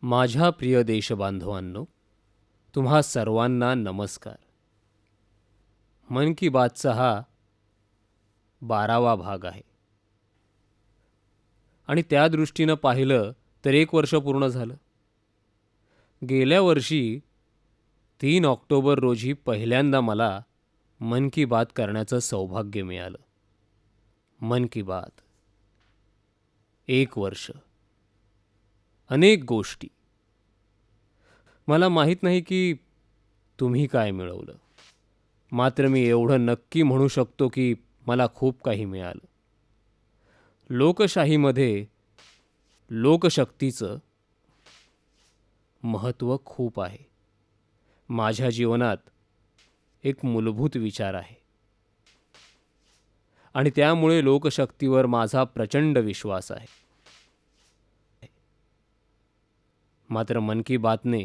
माझ्या प्रिय देशबांधवांनो, तुम्हा सर्वांना नमस्कार. मन की बातचा हा 12वा भाग आहे आणि त्या दृष्टीनं पाहिलं तर 1 वर्ष पूर्ण झालं. गेल्या वर्षी 3 ऑक्टोबर रोजी पहिल्यांदा मला मन की बात करण्याचं सौभाग्य मिळालं. मन की बात, 1 वर्ष, अनेक गोष्टी. मला माहीत नाही की तुम्ही काय मिळवलं, मात्र मी एवढं नक्की म्हणू शकतो की मला खूप काही मिळालं. लोकशाहीमध्ये लोकशक्तीचं महत्त्व खूप आहे. माझ्या जीवनात एक मूलभूत विचार आहे आणि त्यामुळे लोकशक्तीवर माझा प्रचंड विश्वास आहे. मात्र मन की बातने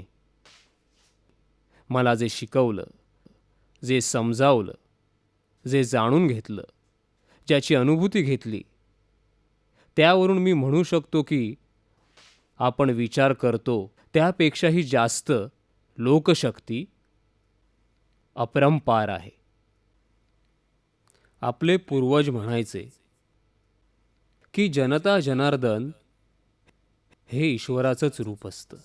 मला जे शिकवलं, जे समजावलं, जे जाणून घेतलं, ज्याची अनुभूती घेतली, त्यावरून मी म्हणू शकतो की आपण विचार करतो त्यापेक्षाही जास्त लोकशक्ती अपरंपार आहे. आपले पूर्वज म्हणायचे की जनता जनार्दन हे ईश्वराचंच रूप असतं.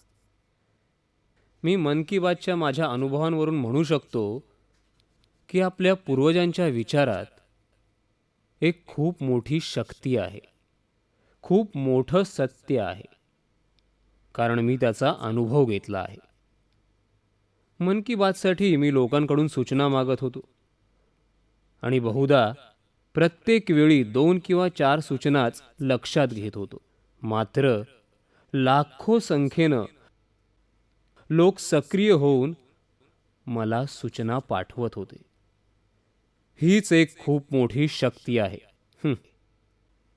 मी मन की बातच्या माझ्या अनुभवांवरून म्हणू शकतो की आपल्या पूर्वजांच्या विचारात एक खूप मोठी शक्ती आहे, खूप मोठं सत्य आहे, कारण मी त्याचा अनुभव घेतला आहे. मन की बातसाठी मी लोकांकडून सूचना मागत होतो आणि बहुधा प्रत्येक वेळी 2 किंवा 4 सूचनाच लक्षात घेत होतो. मात्र लाखो संख्येनं लोक सक्रिय होऊन मला सूचना पाठवत होते. हीच एक खूप मोठी शक्ती आहे.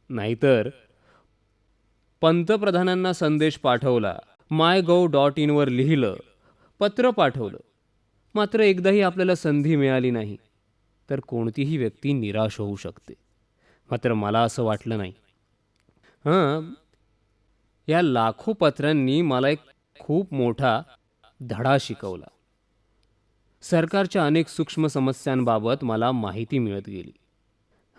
नाहीतर पंतप्रधानांना संदेश पाठवला, MyGov.in वर लिहिलं, पत्र पाठवलं, मात्र एकदाही आपल्याला संधी मिळाली नाही तर कोणतीही व्यक्ती निराश होऊ शकते. मात्र मला असं वाटलं नाही. या लाखो पत्रांनी मला एक खूप मोठा धडा शिकवला. सरकारच्या अनेक सूक्ष्म समस्यांबाबत मला माहिती मिळत गेली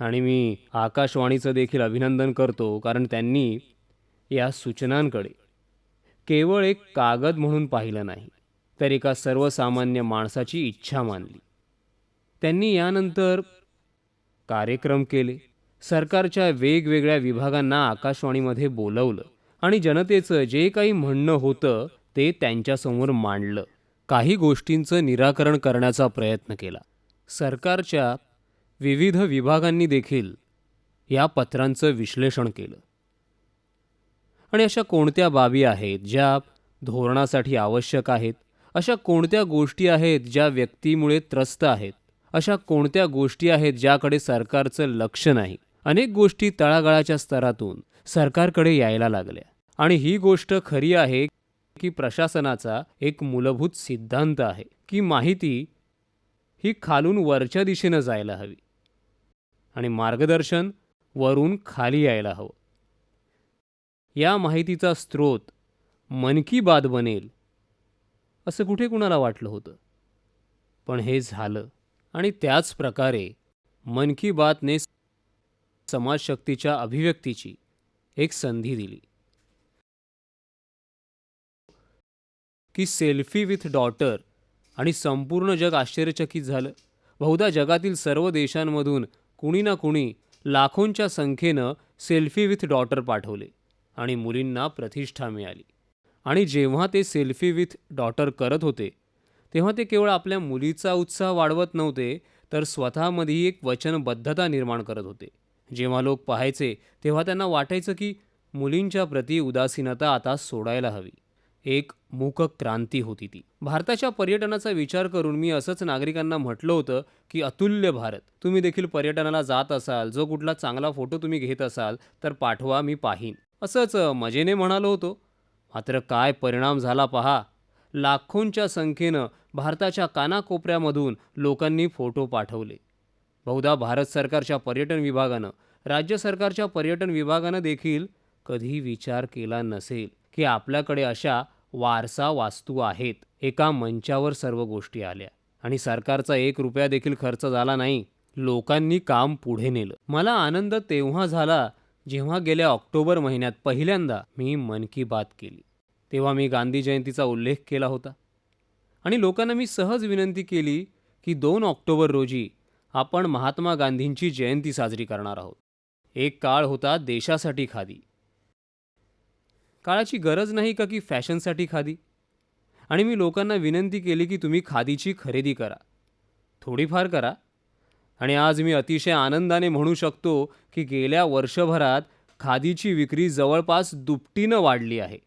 आणि मी आकाशवाणीचं देखील अभिनंदन करतो, कारण त्यांनी या सूचनांकडे केवळ एक कागद म्हणून पाहिलं नाही, तर एका सर्वसामान्य माणसाची इच्छा मानली. त्यांनी यानंतर कार्यक्रम केले, सरकारच्या वेगवेगळ्या विभागांना आकाशवाणीमध्ये बोलवलं आणि जनतेचं जे काही म्हणणं होतं ते त्यांच्यासमोर मांडलं. काही गोष्टींचं निराकरण करण्याचा प्रयत्न केला. सरकारच्या विविध विभागांनी देखील या पत्रांचं विश्लेषण केलं आणि अशा कोणत्या बाबी आहेत ज्या धोरणासाठी आवश्यक आहेत, अशा कोणत्या गोष्टी आहेत ज्या व्यक्तीमुळे त्रस्त आहेत, अशा कोणत्या गोष्टी आहेत ज्याकडे सरकारचं लक्ष नाही. अनेक गोष्टी तळागाळाच्या स्तरातून सरकारकडे यायला लागल्या आणि ही गोष्ट खरी आहे की प्रशासनाचा एक मूलभूत सिद्धांत आहे की माहिती ही खालून वरच्या दिशेनं जायला हवी आणि मार्गदर्शन वरून खाली यायला हवं. या माहितीचा स्रोत मन की बात बनेल असं कुठे कुणाला वाटलं होतं, पण हे झालं आणि त्याच प्रकारे मन की बातने समाजशक्तीच्या अभिव्यक्तीची एक संधी दिली की सेल्फी विथ डॉटर आणि संपूर्ण जग आश्चर्यचकित झालं. बहुधा जगातील सर्व देशांमधून कुणी ना कुणी लाखोंच्या संख्येनं सेल्फी विथ डॉटर पाठवले आणि मुलींना प्रतिष्ठा मिळाली. आणि जेव्हा ते सेल्फी विथ डॉटर करत होते तेव्हा ते केवळ आपल्या मुलीचा उत्साह वाढवत नव्हते, तर स्वतःमध्ये एक वचनबद्धता निर्माण करत होते. जेव्हा लोक पाहायचे तेव्हा त्यांना वाटायचं की मुलींच्या प्रती उदासीनता आता सोडायला हवी. एक मूक क्रांती होती ती. भारताच्या पर्यटनाचा विचार करून मी असंच नागरिकांना म्हटलं होतं की अतुल्य भारत, तुम्ही देखील पर्यटनाला जात असाल, जो कुठला चांगला फोटो तुम्ही घेत असाल तर पाठवा, मी पाहीन. असंच मजेने म्हणालो होतो. मात्र काय परिणाम झाला पहा. लाखोंच्या संख्येनं भारताच्या कानाकोपऱ्यामधून लोकांनी फोटो पाठवले बहुधा भारत सरकारच्या पर्यटन विभागानं, राज्य सरकारच्या पर्यटन विभागानं देखील कधी विचार केला नसेल की आपल्याकडे अशा वारसा वास्तू आहेत. एका मंचावर सर्व गोष्टी आल्या आणि सरकारचा 1 रुपया देखील खर्च झाला नाही. लोकांनी काम पुढे नेलं. मला आनंद तेव्हा झाला जेव्हा गेल्या ऑक्टोबर महिन्यात पहिल्यांदा मी मन की बात केली. तेव्हा मी गांधी जयंतीचा उल्लेख केला होता आणि लोकांना मी सहज विनंती केली की 2 ऑक्टोबर रोजी आपण महात्मा गांधींची जयंती साजरी करणार आहोत. एक काळ होता देशासाठी खादी. काळाची गरज नाही का की फॅशनसाठी खादी? आणि मी लोकांना विनंती केली की तुम्ही खादीची खरेदी करा, थोडीफार करा. आणि आज मी अतिशय आनंदाने म्हणू शकतो की गेल्या वर्षभरात खादीची विक्री जवळपास दुपटीनं वाढली आहे.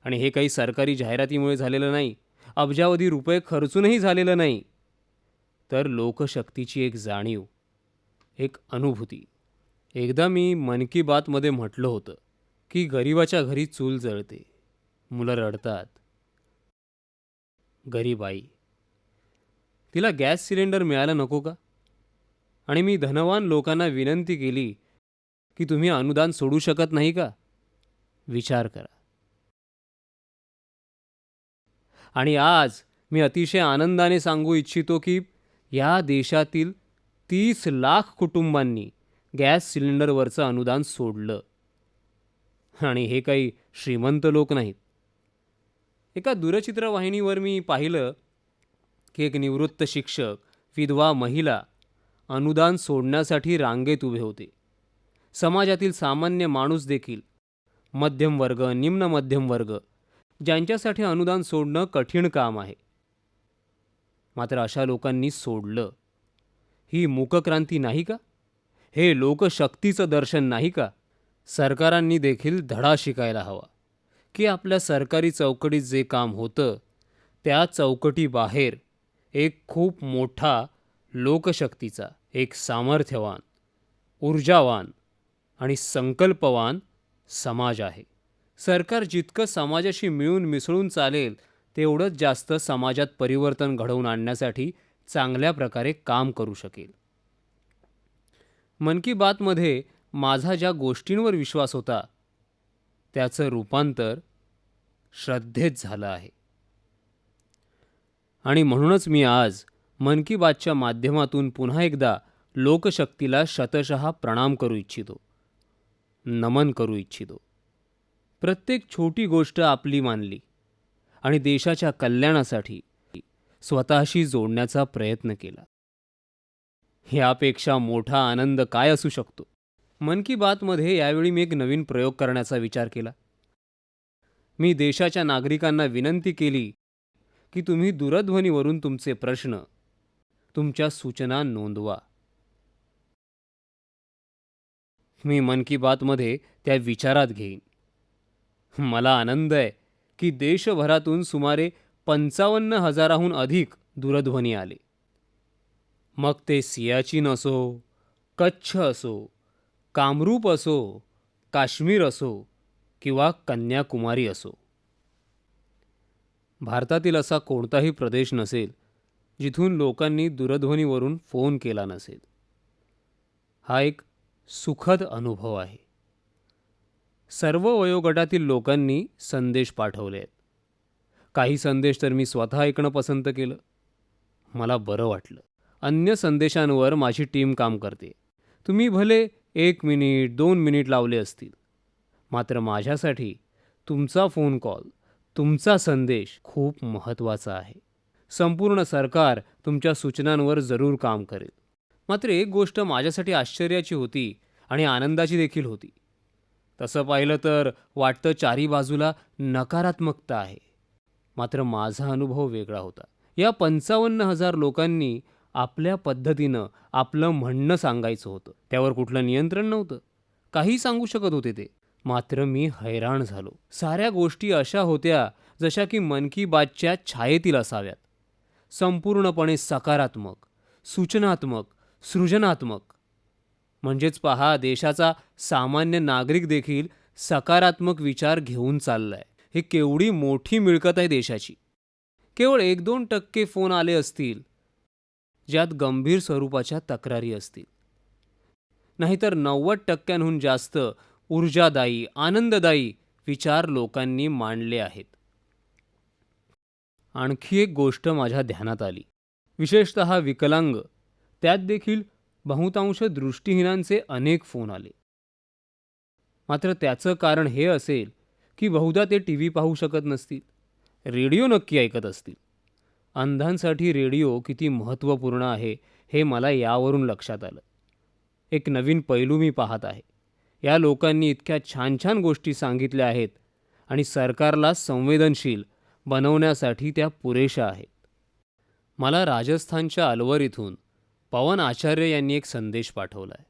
आणि हे काही सरकारी जाहिरातीमुळे झालेलं नाही, अब्जावधी रुपये खर्चूनही झालेलं नाही, तर लोकशक्तीची एक जाणीव, एक अनुभूती. एकदा मी मन की बातमध्ये म्हटलं होतं की गरिबाच्या घरी चूल जळते, मुलं रडतात. गरीब आई, तिला गॅस सिलेंडर मिळाला नको का? आणि मी धनवान लोकांना विनंती केली की तुम्ही अनुदान सोडू शकत नाही का? विचार करा. आणि आज मी अतिशय आनंदाने सांगू इच्छितो की या देशातील 30 लाख कुटुंबांनी गॅस सिलेंडरवरचं अनुदान सोडलं. आणि हे काही श्रीमंत लोक नाहीत. एका दूरचित्रवाहिनीवर मी पाहिलं की एक निवृत्त शिक्षक, विधवा महिला अनुदान सोडण्यासाठी रांगेत उभे होते. समाजातील सामान्य माणूस देखील, मध्यम वर्ग, निम्न मध्यम वर्ग, ज्यांच्यासाठी अनुदान सोडणं कठीण काम आहे, मात्र अशा लोकांनी सोडलं. ही मूकक्रांती नाही का? हे लोकशक्तीचं दर्शन नाही का? सरकारांनी देखील धडा शिकायला हवा की आपल्या सरकारी चौकटीत जे काम होतं त्या चौकटीबाहेर एक खूप मोठा लोकशक्तीचा, एक सामर्थ्यवान, ऊर्जावान आणि संकल्पवान समाज आहे. सरकार जितकं समाजाशी मिळून मिसळून चालेल तेवढंच जास्त समाजात परिवर्तन घडवून आणण्यासाठी चांगल्या प्रकारे काम करू शकेल. मन की बातमध्ये माझा ज्या गोष्टींवर विश्वास होता त्याचं रूपांतर श्रद्धेत झालं आहे. आणि म्हणूनच मी आज मन की बातच्या माध्यमातून पुन्हा एकदा लोकशक्तीला शतशः प्रणाम करू इच्छितो, नमन करू इच्छितो. प्रत्येक छोटी गोष्ट आपली मानली आणि देशाच्या कल्याणासाठी स्वतःशी जोडण्याचा प्रयत्न केला. यापेक्षा मोठा आनंद काय असू शकतो? मन की बातमध्ये यावेळी मी एक नवीन प्रयोग करण्याचा विचार केला. मी देशाच्या नागरिकांना विनंती केली की तुम्ही दूरध्वनीवरून तुमचे प्रश्न, तुमच्या सूचना नोंदवा. मी मन की बातमध्ये त्या विचारात घेईन. मला आनंद आहे की देशभरातून सुमारे 55,000हून अधिक दूरध्वनी आले. मग ते सियाचीन असो, कच्छ असो, कामरूप असो, काश्मीर असो किंवा कन्याकुमारी असो. भारतातील असा कोणताही प्रदेश नसेल जिथून लोकांनी दूरध्वनीवरून फोन केला नसेल. हा एक सुखद अनुभव आहे. सर्व वयोगटातील लोकांनी संदेश पाठवले आहेत. काही संदेश तर मी स्वतः ऐकणं पसंत केलं. मला बरं वाटलं. अन्य संदेशांवर माझी टीम काम करते. तुम्ही भले 1 मिनिट 2 मिनिट लावले असतील, मात्र माझ्यासाठी तुमचा फोन कॉल, तुमचा संदेश खूप महत्त्वाचा आहे. संपूर्ण सरकार तुमच्या सूचनांवर जरूर काम करेल. मात्र एक गोष्ट माझ्यासाठी आश्चर्याची होती आणि आनंदाची देखील होती. तसं पाहिलं तर वाटतं चारी बाजूला नकारात्मकता आहे, मात्र माझा अनुभव वेगळा होता. या 55,000 लोकांनी आपल्या पद्धतीनं आपलं म्हणणं सांगायचं होतं. त्यावर कुठलं नियंत्रण नव्हतं. काही सांगू शकत होते ते. मात्र मी हैराण झालो. साऱ्या गोष्टी अशा होत्या जशा की मन की बातच्या छायेतील असाव्यात. संपूर्णपणे सकारात्मक, सूचनात्मक, सृजनात्मक. म्हणजेच पहा, देशाचा सामान्य नागरिक देखील सकारात्मक विचार घेऊन चाललाय. ही केवढी मोठी मिळकत आहे देशाची. केवळ 1-2% फोन आले असतील ज्यात गंभीर स्वरूपाच्या तक्रारी असतील. नाहीतर 90% जास्त ऊर्जादायी, आनंददायी विचार लोकांनी मांडले आहेत. आणखी एक गोष्ट माझ्या ध्यानात आली, विशेषतः विकलांग, त्यात देखील बहुतांश दृष्टिहीनांचे अनेक फोन आले. मात्र त्याचं कारण हे असेल की बहुधा ते टी व्ही पाहू शकत नसतील, रेडिओ नक्की ऐकत असतील. अंधांसाठी रेडिओ किती महत्त्वपूर्ण आहे हे मला यावरून लक्षात आलं. एक नवीन पैलू मी पाहत आहे. या लोकांनी इतक्या छान छान गोष्टी सांगितल्या आहेत आणि सरकारला संवेदनशील बनवण्यासाठी त्या पुरेशा आहेत. मला राजस्थानच्या अलवर इथून पवन आचार्य यांनी एक संदेश पाठवला आहे.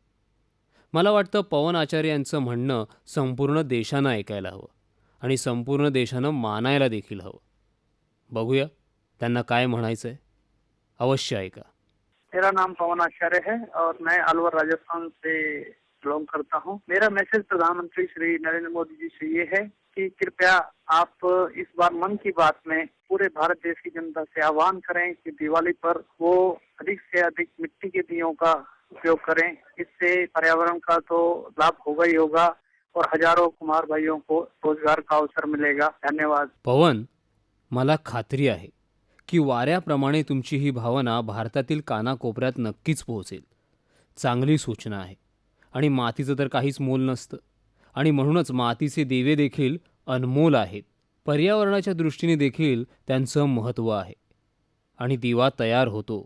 मला वाटतं पवन आचार्य यांचं म्हणणं संपूर्ण देशानं ऐकायला हवं आणि संपूर्ण देशानं मानायला देखील हवं. बघूया त्यांना काय म्हणायचं आहे. अवश्य ऐका. मेरा नाम पवन आचार्य है और मैं अलवर राजस्थान से बिलोंग करता हूं। मेरा मैसेज प्रधानमंत्री श्री नरेंद्र मोदी जी से ये है कि कृपया आप इस बार मन की बात में पूरे भारत देश की जनता से आह्वान करें कि दिवाली पर वो अधिक से अधिक मिट्टी के दियों का उपयोग करें। इससे पर्यावरण का तो लाभ होगा ही होगा और हजारों कुम्हार भाइयों को रोजगार का अवसर मिलेगा। धन्यवाद। पवन, मला खात्री आहे की वाऱ्याप्रमाणे तुमची ही भावना भारतातील कानाकोपऱ्यात नक्कीच पोहोचेल. चांगली सूचना आहे आणि मातीचं तर काहीच मोल नसतं आणि म्हणूनच मातीचे दिवे देखील अनमोल आहेत. पर्यावरणाच्या दृष्टीने देखील त्यांचं महत्त्व आहे. आणि दिवा तयार होतो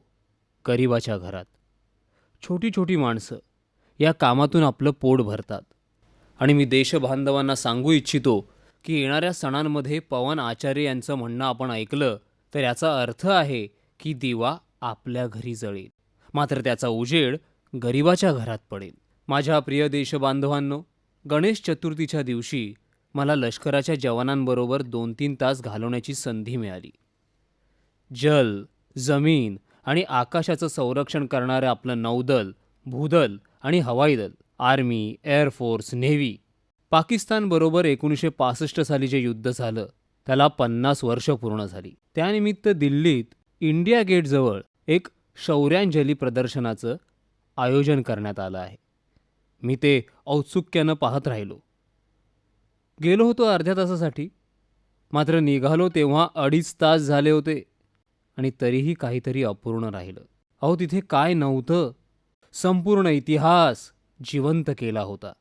गरिबाच्या घरात. छोटी छोटी माणसं या कामातून आपलं पोट भरतात. आणि मी देशबांधवांना सांगू इच्छितो की येणाऱ्या सणांमध्ये पवन आचार्य यांचं म्हणणं आपण ऐकलं तर याचा अर्थ आहे की दिवा आपल्या घरी जळेल, मात्र त्याचा उजेड गरिबाच्या घरात पडेल. माझ्या प्रिय देशबांधवांनो, गणेश चतुर्थीच्या दिवशी मला लष्कराच्या जवानांबरोबर 2-3 तास घालवण्याची संधी मिळाली. जल, जमीन आणि आकाशाचं संरक्षण करणारं आपलं नौदल, भूदल आणि हवाई दल, आर्मी, एअरफोर्स, नेव्ही, पाकिस्तानबरोबर 1965 साली जे युद्ध झालं त्याला 50 वर्ष पूर्ण झाली. त्यानिमित्त दिल्लीत इंडिया गेटजवळ एक शौर्यांजली प्रदर्शनाचं आयोजन करण्यात आलं आहे. मी ते औत्सुक्यानं पाहत राहिलो. गेलो होतो अर्ध्या तासासाठी, मात्र निघालो तेव्हा 2.5 तास झाले होते आणि तरीही काहीतरी अपूर्ण राहिलं. अहो, तिथे काय नव्हतं? संपूर्ण इतिहास जिवंत केला होता.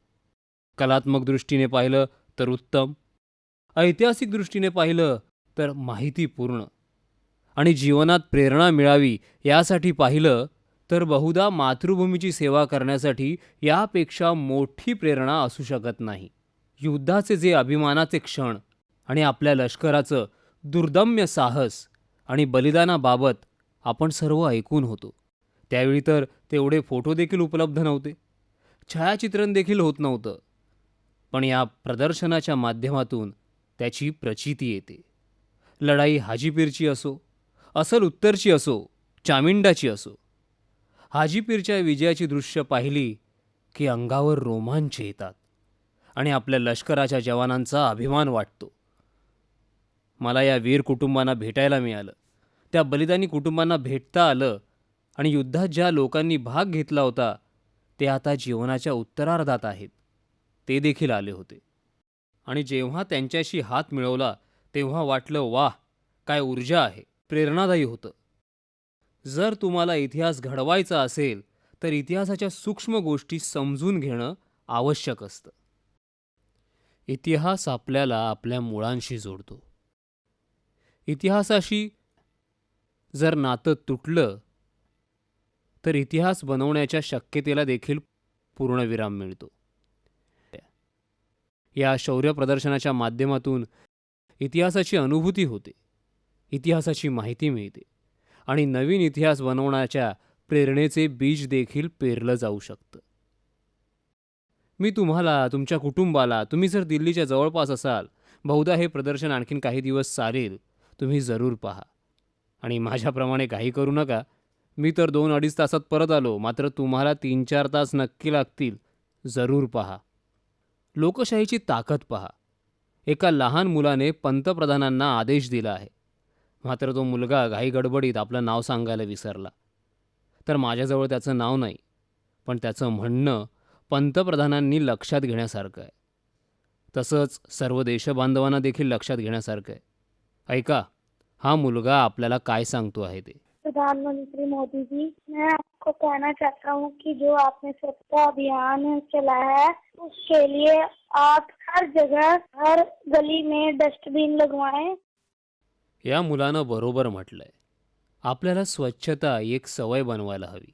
कलात्मक दृष्टीने पाहिलं तर उत्तम, ऐतिहासिक दृष्टीने पाहिलं तर माहितीपूर्ण, आणि जीवनात प्रेरणा मिळावी यासाठी पाहिलं तर बहुधा मातृभूमीची सेवा करण्यासाठी यापेक्षा मोठी प्रेरणा असू शकत नाही. युद्धाचे जे अभिमानाचे क्षण आणि आपल्या लष्कराचं दुर्दम्य साहस आणि बलिदानाबाबत आपण सर्व ऐकून होतो. त्यावेळी तर तेवढे फोटो देखील उपलब्ध नव्हते, छायाचित्रण देखील होत नव्हतं. पण या प्रदर्शनाच्या माध्यमातून त्याची प्रचिती येते. लढाई हाजीपीरची असो, असल उत्तरची असो, चामिंडाची असो, हाजीपीरच्या विजयाची दृश्य पाहिली की अंगावर रोमांच येतात आणि आपल्या लष्कराच्या जवानांचा अभिमान वाटतो. मला या वीर कुटुंबांना भेटायला मिळालं, त्या बलिदानी कुटुंबांना भेटता आलं आणि युद्धात ज्या लोकांनी भाग घेतला होता ते आता जीवनाच्या उत्तरार्धात आहेत ते देखील आले होते. आणि जेव्हा त्यांच्याशी हात मिळवला तेव्हा वाटलं, वाह, काय ऊर्जा आहे. प्रेरणादायी होतं. जर तुम्हाला इतिहास घडवायचा असेल तर इतिहासाच्या सूक्ष्म गोष्टी समजून घेणं आवश्यक असतं. इतिहास आपल्याला आपल्या मुळांशी जोडतो. इतिहासाशी जर नातं तुटलं तर इतिहास बनवण्याच्या शक्यतेला देखील पूर्णविराम मिळतो. या शौर्य प्रदर्शनाच्या माध्यमातून इतिहासाची अनुभूती होते, इतिहासाची माहिती मिळते आणि नवीन इतिहास बनवण्याच्या प्रेरणेचे बीज देखील पेरलं जाऊ शकतं. मी तुम्हाला, तुमच्या कुटुंबाला, तुम्ही जर दिल्लीच्या जवळपास असाल, बहुधा हे प्रदर्शन आणखीन काही दिवस चालेल, तुम्ही जरूर पहा. आणि माझ्याप्रमाणे काही करू नका. मी तर 2-2.5 तासात परत आलो, मात्र तुम्हाला 3-4 तास नक्की लागतील. जरूर पहा. लोकशाहीची ताकद पहा. एका लहान मुलाने पंतप्रधानांना आदेश दिला आहे, मात्र तो मुलगा घाई गडबडीत आपलं नाव सांगायला विसरला. तर माझ्याजवळ त्याचं नाव नाही, पण त्याचं म्हणणं पंतप्रधानांनी लक्षात घेण्यासारखं आहे. तसंच सर्व देशबांधवांना देखील लक्षात घेण्यासारखं आहे. ऐका, हा मुलगा आपल्याला काय सांगतो आहे ते. प्रधानमंत्री मोदी जी, मैं आपको कहना चाहता हूँ कि जो आपने स्वच्छता अभियान चलाया है उसके लिए आप हर जगह हर गली में डस्टबिन लगवाएं। या मुलानं बरोबर म्हटलंय. आपल्याला स्वच्छता एक सवय बनवायला हवी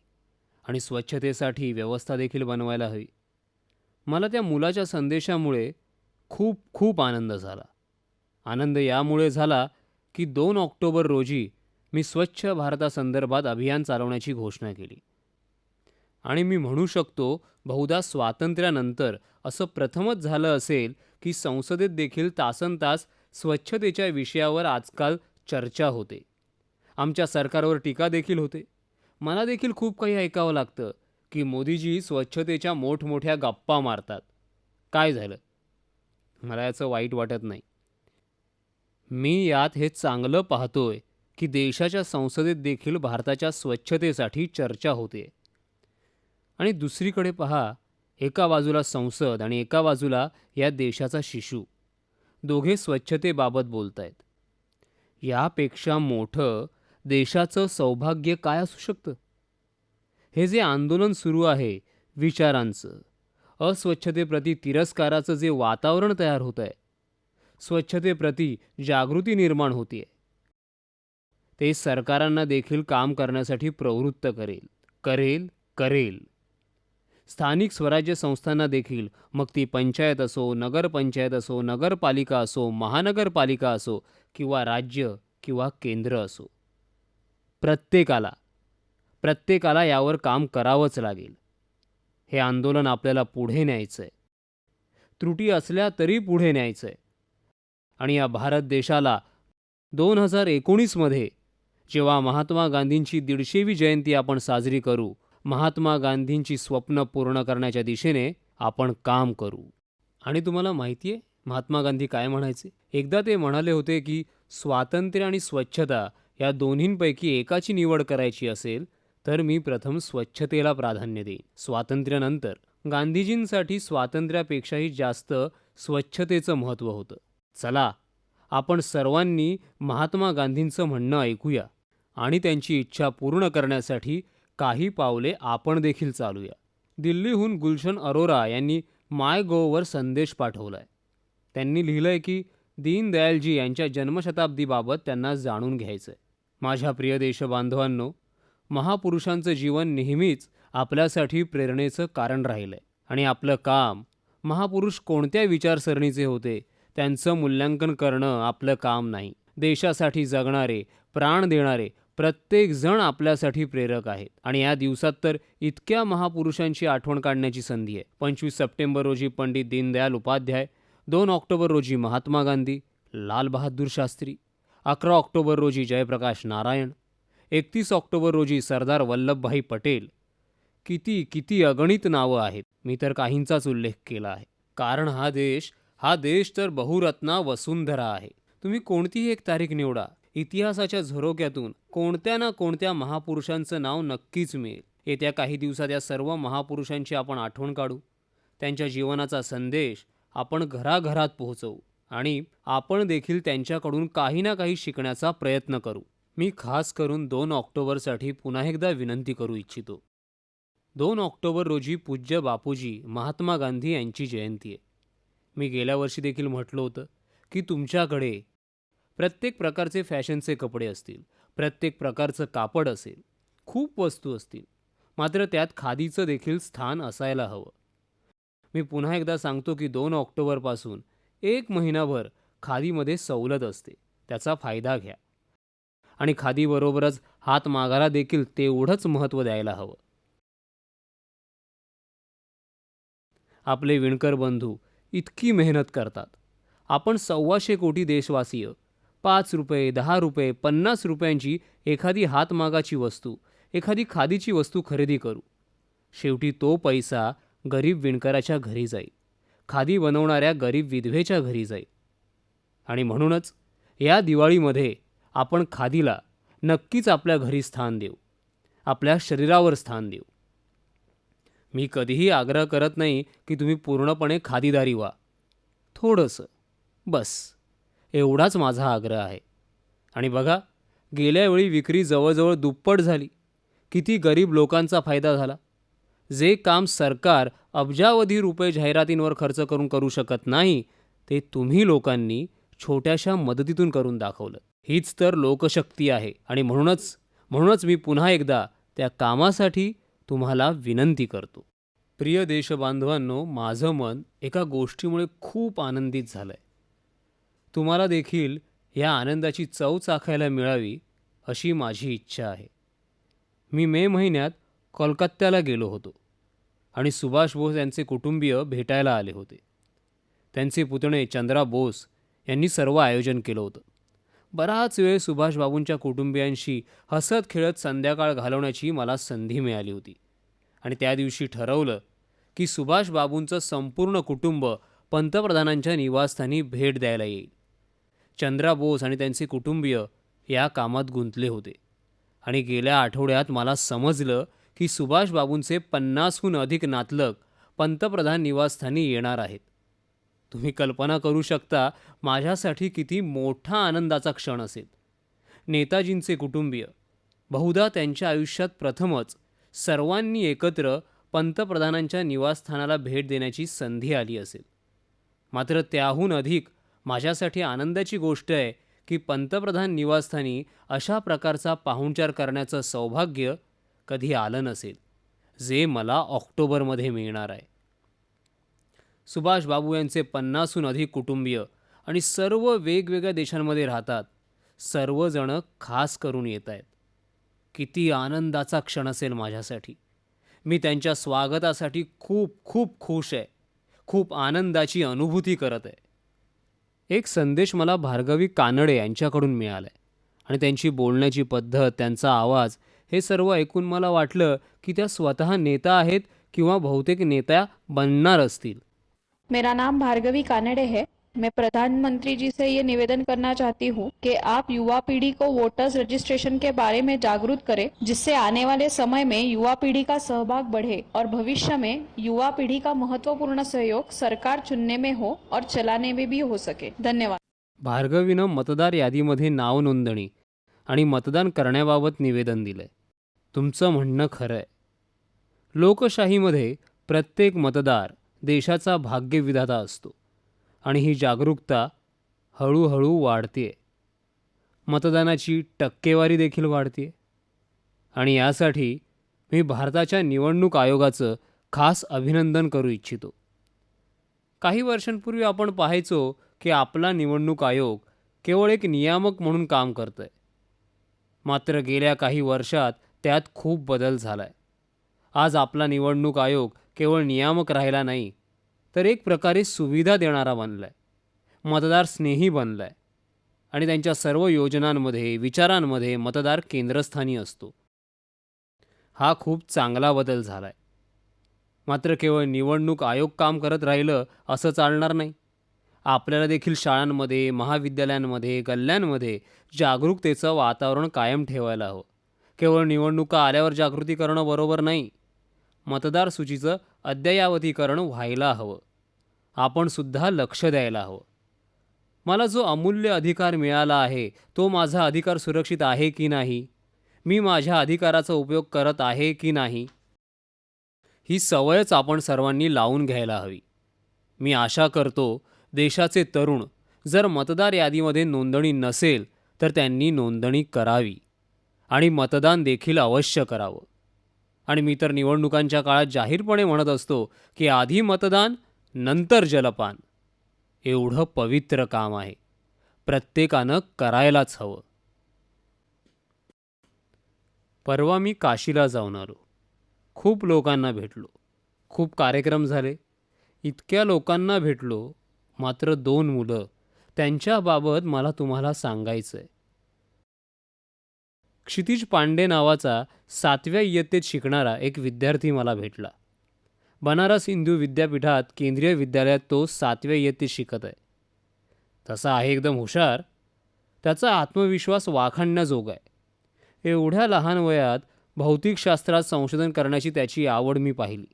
आणि स्वच्छतेसाठी व्यवस्था देखील बनवायला हवी. मला त्या मुलाच्या संदेशामुळे खूप खूप आनंद झाला. आनंद यामुळे झाला की 2 ऑक्टोबर रोजी मी स्वच्छ भारतासंदर्भात अभियान चालवण्याची घोषणा केली. आणि मी म्हणू शकतो बहुधा स्वातंत्र्यानंतर असं प्रथमच झालं असेल की संसदेत देखील तासनतास स्वच्छतेच्या विषयावर आजकाल चर्चा होते. आमच्या सरकारवर टीका देखील होते. मला देखील खूप काही ऐकावं लागतं की मोदीजी स्वच्छतेच्या मोठमोठ्या गप्पा मारतात. काय झालं? मला याचं वाईट वाटत नाही. मी यात हे चांगलं पाहतोय की देशाच्या संसदेत देखील भारताच्या स्वच्छतेसाठी चर्चा होते. आणि दुसरीकडे पहा, एका बाजूला संसद आणि एका बाजूला या देशाचा शिशू, दोघे स्वच्छतेबाबत बोलत आहेत. यापेक्षा मोठं देशाचं सौभाग्य काय असू शकतं? हे जे आंदोलन सुरू आहे विचारांचं, अस्वच्छतेप्रती तिरस्काराचं जे वातावरण तयार होत आहे, स्वच्छतेप्रती जागृती निर्माण होतीये, ते सरकारांना देखील काम करण्यासाठी प्रवृत्त करेल. स्थानिक स्वराज्य संस्थांना देखील, मग ती पंचायत असो, नगरपंचायत असो, नगरपालिका असो, महानगरपालिका असो किंवा राज्य किंवा केंद्र असो, प्रत्येकाला यावर काम करावंच लागेल. हे आंदोलन आपल्याला पुढे न्यायचं आहे. त्रुटी असल्या तरी पुढे न्यायचं आहे. आणि या भारत देशाला 2019मध्ये जेव्हा महात्मा गांधींची 150वी जयंती आपण साजरी करू, महात्मा गांधींची स्वप्न पूर्ण करण्याच्या दिशेने आपण काम करू. आणि तुम्हाला माहिती आहे महात्मा गांधी काय म्हणायचे? एकदा ते म्हणाले होते की स्वातंत्र्य आणि स्वच्छता या दोन्हींपैकी एकाची निवड करायची असेल तर मी प्रथम स्वच्छतेला प्राधान्य देईन. स्वातंत्र्यानंतर गांधीजींसाठी स्वातंत्र्यापेक्षाही जास्त स्वच्छतेचं महत्त्व होतं. चला, आपण सर्वांनी महात्मा गांधींचं म्हणणं ऐकूया आणि त्यांची इच्छा पूर्ण करण्यासाठी काही पावले आपण देखील चालूया. दिल्लीहून गुलशन अरोरा यांनी मायगोवर संदेश पाठवलाय. त्यांनी लिहिलंय की दीनदयालजी यांच्या जन्मशताब्दीबाबत त्यांना जाणून घ्यायचंय. माझ्या प्रिय देशबांधवांनो, महापुरुषांचं जीवन नेहमीच आपल्यासाठी प्रेरणेचं कारण राहिलंय. आणि आपलं काम महापुरुष कोणत्या विचारसरणीचे होते त्यांचं मूल्यांकन करणं आपलं काम नाही. देशासाठी जगणारे, प्राण देणारे प्रत्येक जण आपल्यासाठी प्रेरक आहेत. आणि या दिवसात तर इतक्या महापुरुषांची आठवण काढण्याची संधी आहे. 25 सप्टेंबर रोजी पंडित दीनदयाल उपाध्याय, 2 ऑक्टोबर रोजी महात्मा गांधी, लाल बहादूर शास्त्री, 11 ऑक्टोबर रोजी जयप्रकाश नारायण, 31 ऑक्टोबर रोजी सरदार वल्लभभाई पटेल. किती अगणित नावं आहेत. मी तर काहींचाच उल्लेख केला आहे. कारण हा देश तर बहुरत्ना वसुंधरा आहे. तुम्ही कोणतीही एक तारीख निवडा, इतिहासाच्या झरोक्यातून कोणत्या ना कोणत्या महापुरुषांचं नाव नक्कीच मिळेल. येत्या काही दिवसात या सर्व महापुरुषांची आपण आठवण काढू. त्यांच्या जीवनाचा संदेश आपण घराघरात पोहोचवू आणि आपण देखील त्यांच्याकडून काही ना काही शिकण्याचा प्रयत्न करू. मी खास करून 2 ऑक्टोबरसाठी पुन्हा एकदा विनंती करू इच्छितो. 2 ऑक्टोबर रोजी पूज्य बापूजी महात्मा गांधी यांची जयंती आहे. मी गेल्या वर्षी देखील म्हटलं होतं की तुमच्याकडे प्रत्येक प्रकारचे फॅशनचे कपडे असतील, प्रत्येक प्रकारचं कापड असेल, खूप वस्तू असतील, मात्र त्यात खादीचं देखील स्थान असायला हवं. मी पुन्हा एकदा सांगतो की 2 ऑक्टोबरपासून 1 महिनाभर खादीमध्ये सवलत असते. त्याचा फायदा घ्या. आणि खादीबरोबरच हातमागाला देखील तेवढंच महत्त्व द्यायला हवं. आपले विणकर बंधू इतकी मेहनत करतात. आपण 125 कोटी देशवासीय 5 रुपये, 10 रुपये, 50 रुपयांची एखादी हातमागाची वस्तू, एखादी खादीची वस्तू खरेदी करू. शेवटी तो पैसा गरीब विणकराच्या घरी जाईल, खादी बनवणाऱ्या गरीब विधवेच्या घरी जाईल. आणि म्हणूनच या दिवाळीमध्ये आपण खादीला नक्कीच आपल्या घरी स्थान देऊ. आपल्या शरीरावर स्थान देऊ. मी कधीही आग्रह करत नाही की तुम्ही पूर्णपणे खादीदारी व्हा. थोडंसं, बस एवढाच माझा आग्रह आहे. आणि बघा, गेल्या वेळी विक्री जवळजवळ दुप्पट झाली. किती गरीब लोकांचा फायदा झाला. जे काम सरकार अब्जावधी रुपये जाहिरातींवर खर्च करून करू शकत नाही, ते तुम्ही लोकांनी छोट्याशा मदतीतून करून दाखवलं. हीच तर लोकशक्ती आहे. आणि म्हणूनच मी पुन्हा एकदा त्या कामासाठी तुम्हाला विनंती करतो. प्रिय देशबांधवांनो, माझं मन एका गोष्टीमुळे खूप आनंदित झालं आहे. तुम्हाला देखील या आनंदाची चव चाखायला मिळावी अशी माझी इच्छा आहे. मी मे महिन्यात कोलकात्याला गेलो होतो आणि सुभाष बोस यांचे कुटुंबीय भेटायला आले होते. त्यांचे पुतणे चंद्रा बोस यांनी सर्व आयोजन केलं होतं. बराच वेळ सुभाषबाबूंच्या कुटुंबियांशी हसत खेळत संध्याकाळ घालवण्याची मला संधी मिळाली होती. आणि त्या दिवशी ठरवलं की सुभाषबाबूंचं संपूर्ण कुटुंब पंतप्रधानांच्या निवासस्थानी भेट द्यायला येईल. चंद्रा बोस आणि त्यांचे कुटुंबीय या कामात गुंतले होते. आणि गेल्या आठवड्यात मला समजलं की सुभाषबाबूंचे 50हून अधिक नातलग पंतप्रधान निवासस्थानी येणार आहेत. तुम्ही कल्पना करू शकता माझ्यासाठी किती मोठा आनंदाचा क्षण असेल. नेताजींचे कुटुंबीय बहुधा त्यांच्या आयुष्यात प्रथमच सर्वांनी एकत्र पंतप्रधानांच्या निवासस्थानाला भेट देण्याची संधी आली असेल. मात्र त्याहून अधिक माझ्यासाठी आनंदाची गोष्ट आहे की पंतप्रधान निवासस्थानी अशा प्रकारचा पाहुणचार करण्याचं सौभाग्य कधी आलं नसेल, जे मला ऑक्टोबरमध्ये मिळणार आहे. सुभाषबाबू यांचे 50हून अधिक कुटुंबीय आणि सर्व वेगवेगळ्या देशांमध्ये राहतात. सर्वजण खास करून येत आहेत. किती आनंदाचा क्षण असेल माझ्यासाठी. मी त्यांच्या स्वागतासाठी खूप खूप खुश आहे. खूप आनंदाची अनुभूती करत आहे. एक संदेश मला भार्गवी कानडे यांच्याकडून मिळाला आहे आणि त्यांची बोलण्याची पद्धत, त्यांचा आवाज हे सर्व ऐकून मला वाटलं की त्या स्वतः नेता आहेत किंवा बहुतेक नेत्या बनणार असतील. मेरा नाम भार्गवी कानड़े है. मैं प्रधानमंत्री जी से ये निवेदन करना चाहती हूँ कि आप युवा पीढ़ी को वोटर्स रजिस्ट्रेशन के बारे में जागरूक करें, जिससे आने वाले समय में युवा पीढ़ी का सहभाग बढ़े और भविष्य में युवा पीढ़ी का महत्वपूर्ण सहयोग सरकार चुनने में हो और चलाने में भी हो सके. धन्यवाद. भार्गवीनं मतदार यादीमध्ये नाव नोंदणी आणि मतदान करण्याबाबत निवेदन दिलंय. तुमचं म्हणणं खरं आहे. लोकशाहीमध्ये प्रत्येक मतदार देशाचा भाग्यविधाता असतो आणि ही जागरूकता हळूहळू वाढते. मतदानाची टक्केवारी देखील वाढते. आणि यासाठी मी भारताच्या निवडणूक आयोगाचं खास अभिनंदन करू इच्छितो. काही वर्षांपूर्वी आपण पाहायचो की आपला निवडणूक आयोग केवळ एक नियामक म्हणून काम करतोय. मात्र गेल्या काही वर्षात त्यात खूप बदल झाला आहे. आज आपला निवडणूक आयोग केवळ नियामक राहिला नाही, तर एक प्रकारे सुविधा देणारा बनला आहे. मतदार स्नेही बनला आहे आणि त्यांच्या सर्व योजनांमध्ये, विचारांमध्ये मतदार केंद्रस्थानी असतो. हा खूप चांगला बदल झाला आहे. मात्र केवळ निवडणूक आयोग काम करत राहिलं असं चालणार नाही. आपल्याला देखील शाळांमध्ये, महाविद्यालयांमध्ये, गल्ल्यांमध्ये जागरूकतेचं वातावरण कायम ठेवायला हवं. केवळ निवडणुका आल्यावर जागृती करणं बरोबर नाही. मतदार सूचीचं अद्ययावतीकरण व्हायला हवं. आपण सुद्धा लक्ष द्यायला हवं. मला जो अमूल्य अधिकार मिळाला आहे, तो माझा अधिकार सुरक्षित आहे की नाही? मी माझ्या अधिकाराचा उपयोग करत आहे की नाही? ही सवयच आपण सर्वांनी लावून घ्यायला हवी. मी आशा करतो देशाचे तरुण जर मतदार यादीमध्ये नोंदणी नसेल तर त्यांनी नोंदणी करावी आणि मतदान देखील अवश्य करावं. आणि मी तर निवडणुकांच्या काळात जाहीरपणे म्हणत असतो की आधी मतदान नंतर जलपान. एवढं पवित्र काम आहे. प्रत्येकानं करायलाच हवं. परवा मी काशीला जाऊन आलो. खूप लोकांना भेटलो. खूप कार्यक्रम झाले. इतक्या लोकांना भेटलो, मात्र 2 मुलं, त्यांच्याबाबत मला तुम्हाला सांगायचं आहे. क्षितिज पांडे नावाचा 7व्या इयत्तेत शिकणारा एक विद्यार्थी मला भेटला. बनारस हिंदू विद्यापीठात केंद्रीय विद्यालयात तो 7व्या इयत्तेत शिकत आहे. तसा आहे एकदम हुशार. त्याचा आत्मविश्वास वाखाणण्याजोगा आहे. एवढ्या लहान वयात भौतिकशास्त्रात संशोधन करण्याची त्याची आवड मी पाहिली.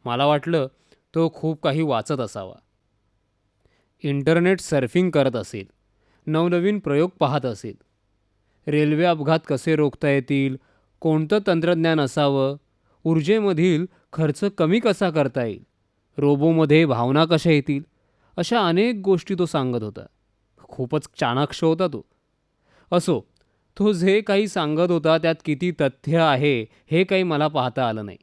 मला वाटलं तो खूप काही वाचत असावा. इंटरनेट सर्फिंग करत असेल, नवनवीन प्रयोग पाहत असेल, रेल्वे अपघात कसे रोखता येतील, कोणतं तंत्रज्ञान असावं, ऊर्जेमधील खर्च कमी कसा करता येईल, रोबोमध्ये भावना कशा येतील, अशा अनेक गोष्टी तो सांगत होता. खूपच चाणाक्ष होता तो. असो, तो जे काही सांगत होता त्यात किती तथ्य आहे हे काही मला पाहता आलं नाही.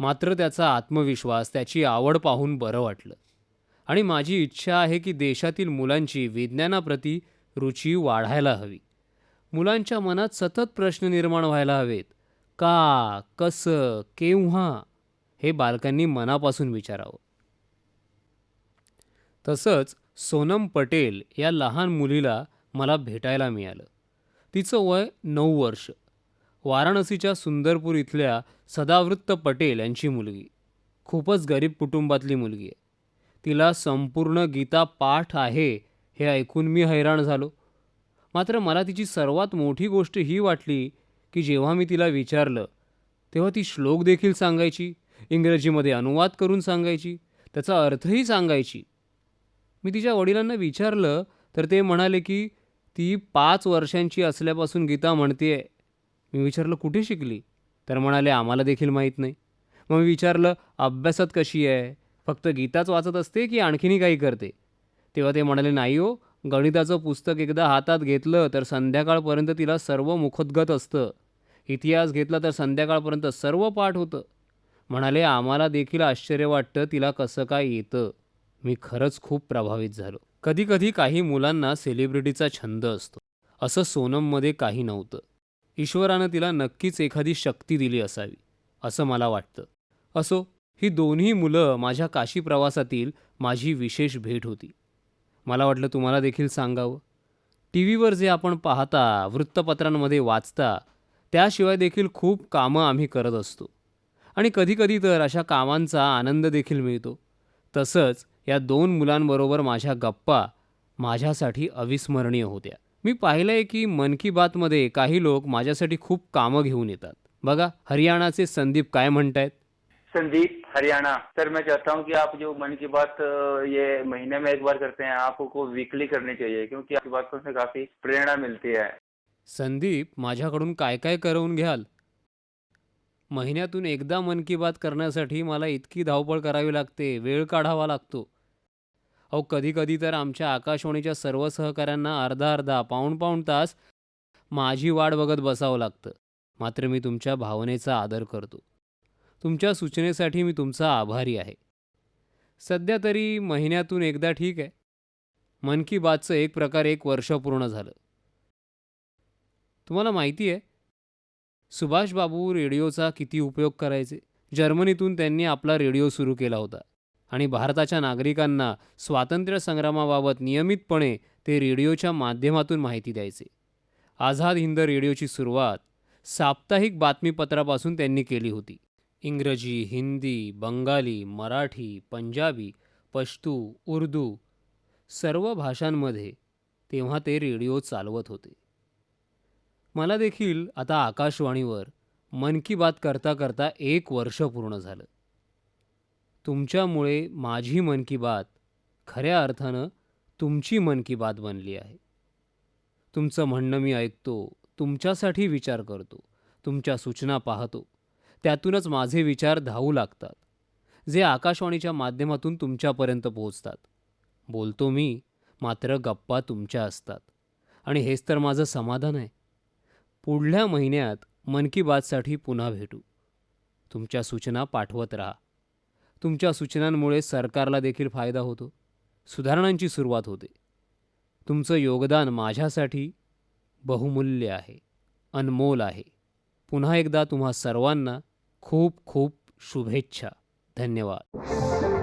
मात्र त्याचा आत्मविश्वास, त्याची आवड पाहून बरं वाटलं. आणि माझी इच्छा आहे की देशातील मुलांची विज्ञानाप्रती रुची वाढायला हवी. मुलांच्या मनात सतत प्रश्न निर्माण व्हायला हवेत. का, कसं, केव्हा हे बालकांनी मनापासून विचारावं. तसंच सोनम पटेल या लहान मुलीला मला भेटायला मिळालं. तिचं वय 9 वर्ष. वाराणसीच्या सुंदरपूर इथल्या सदावृत्त पटेल यांची मुलगी. खूपच गरीब कुटुंबातली मुलगी आहे. तिला संपूर्ण गीता पाठ आहे हे ऐकून मी हैराण झालो. मात्र मला तिची सर्वात मोठी गोष्ट ही वाटली की जेव्हा मी तिला विचारलं तेव्हा ती श्लोक देखील सांगायची, इंग्रजीमध्ये अनुवाद करून सांगायची, त्याचा अर्थही सांगायची. मी तिच्या वडिलांना विचारलं तर ते म्हणाले की ती 5 वर्षांची असल्यापासून गीता म्हणतेय. मी विचारलं कुठे शिकली, तर म्हणाले आम्हाला देखील माहीत नाही. मग मी विचारलं अभ्यासात कशी आहे, फक्त गीताच वाचत असते की आणखीनही काही करते. तेव्हा ते म्हणाले नाही हो, गणिताचं पुस्तक एकदा हातात घेतलं तर संध्याकाळपर्यंत तिला सर्व मुखोद्गत असतं. इतिहास घेतला तर संध्याकाळपर्यंत सर्व पाठ होतं. म्हणाले आम्हाला देखील आश्चर्य वाटतं तिला कसं काय येतं. मी खरंच खूप प्रभावित झालो. कधीकधी काही मुलांना सेलिब्रिटीचा छंद असतो. असं सोनममध्ये काही नव्हतं. ईश्वरानं तिला नक्कीच एखादी शक्ती दिली असावी असं मला वाटतं. असो, ही दोन्ही मुलं माझ्या काशी प्रवासातील माझी विशेष भेट होती. मला वाटलं तुम्हाला देखील सांगावं. टी व्हीवर जे आपण पाहता, वृत्तपत्रांमध्ये वाचता, त्याशिवाय देखील खूप कामं आम्ही करत असतो आणि कधीकधी तर अशा कामांचा आनंद देखील मिळतो. तसंच या 2 मुलांबरोबर माझ्या गप्पा माझ्यासाठी अविस्मरणीय होत्या. मी पाहिलं आहे की मन की बातमध्ये काही लोक माझ्यासाठी खूप कामं घेऊन येतात. बघा, हरियाणाचे संदीप काय म्हणतायत. संदीप, हरियाणा। सर, मैं चाहता हूं कि आप जो मन की बात ये महीने में एक बार करते हैं, आपको वीकली करनी चाहिए, क्योंकि आपकी बातों से काफी प्रेरणा मिलती है। संदीप, माझ्याकडून काय काय करवून घ्याल. महिन्यातून एकदा मन की बात करण्यासाठी मला इतकी धावपळ करावी लागते, वेळ काढावा लागतो. अहो, कधी कधी तर आमच्या आकाशवाणीच्या सर्व सहकाऱ्यांना अर्धा अर्धा, पाऊण तास माझी वाट बघत बसावं लागतं. मात्र मी तुमच्या भावनेचा आदर करतो. तुमच्या सूचनेसाठी मी तुमचा आभारी आहे. सध्या तरी महिन्यातून एकदा ठीक आहे. मन की बातचं एक प्रकारे 1 वर्ष पूर्ण झालं. तुम्हाला माहिती आहे, सुभाष बाबू रेडिओचा किती उपयोग करायचे. जर्मनीतून त्यांनी आपला रेडिओ सुरू केला होता आणि भारताच्या नागरिकांना स्वातंत्र्य संग्रामाबाबत नियमितपणे ते रेडिओच्या माध्यमातून माहिती द्यायचे. आझाद हिंद रेडिओची सुरुवात साप्ताहिक बातमीपत्रापासून त्यांनी केली होती. इंग्रजी, हिंदी, बंगाली, मराठी, पंजाबी, पश्तू, उर्दू सर्व भाषांमध्ये तेव्हा ते रेडिओ चालवत होते. मला देखील आता आकाशवाणीवर मन की बात करता करता 1 वर्ष पूर्ण झालं. तुमच्यामुळे माझी मन की बात खऱ्या अर्थानं तुमची मन की बात बनली आहे. तुमचं म्हणणं मी ऐकतो, तुमच्यासाठी विचार करतो, तुमच्या सूचना पाहतो. त्यातूनच माझे विचार धावू लागतात, जे आकाशवाणीच्या माध्यमातून तुमच्यापर्यंत पोहोचतात. बोलतो मी, मात्र गप्पा तुमच्या असतात आणि हेच तर माझं समाधान आहे. पुढल्या महिन्यात मन की बातसाठी पुन्हा भेटू. तुमच्या सूचना पाठवत राहा. तुमच्या सूचनांमुळे सरकारला देखील फायदा होतो, सुधारणांची सुरुवात होते. तुमचं योगदान माझ्यासाठी बहुमूल्य आहे, अनमोल आहे. पुन्हा एकदा तुम्हा सर्वांना खूप खूप शुभेच्छा. धन्यवाद.